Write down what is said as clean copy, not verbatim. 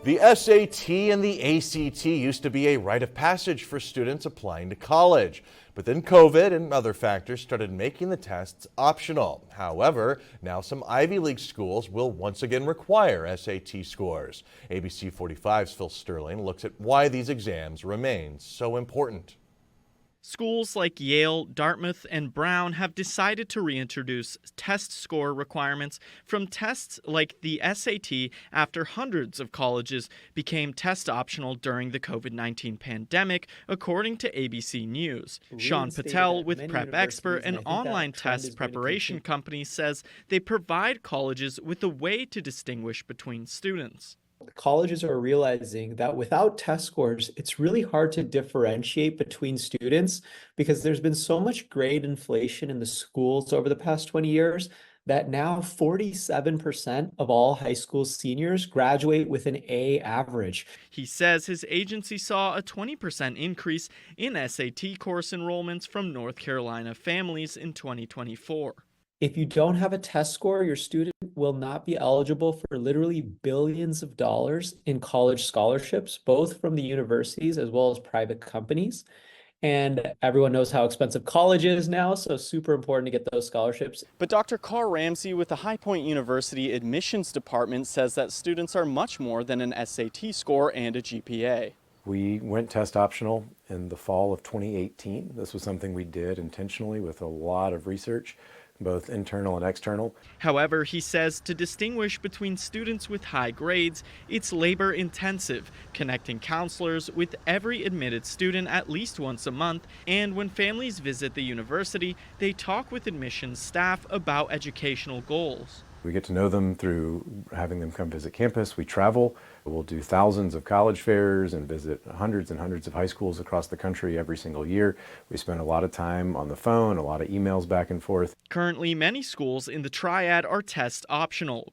The SAT and the ACT used to be a rite of passage for students applying to college, but then COVID and other factors started making the tests optional. However, now some Ivy League schools will once again require SAT scores. ABC 45's Phil Sterling looks at why these exams remain so important. Schools like Yale, Dartmouth, and Brown have decided to reintroduce test score requirements from tests like the SAT after hundreds of colleges became test optional during the COVID-19 pandemic, according to ABC News. Sean Patel with Prep Expert, an online test preparation company, says they provide colleges with a way to distinguish between students. Colleges are realizing that without test scores, it's really hard to differentiate between students because there's been so much grade inflation in the schools over the past 20 years that now 47% of all high school seniors graduate with an A average. He says his agency saw a 20% increase in SAT course enrollments from North Carolina families in 2024. If you don't have a test score, your student will not be eligible for literally billions of dollars in college scholarships, both from the universities as well as private companies. And everyone knows how expensive college is now, so super important to get those scholarships. But Dr. Carr Ramsey with the High Point University admissions department says that students are much more than an SAT score and a GPA. We went test optional in the fall of 2018. This was something we did intentionally with a lot of research, both internal and external. However, he says to distinguish between students with high grades, it's labor intensive, connecting counselors with every admitted student at least once a month, and when families visit the university, they talk with admissions staff about educational goals. We get to know them through having them come visit campus. We travel. We'll do thousands of college fairs and visit hundreds and hundreds of high schools across the country every single year. We spend a lot of time on the phone, a lot of emails back and forth. Currently, many schools in the triad are test optional,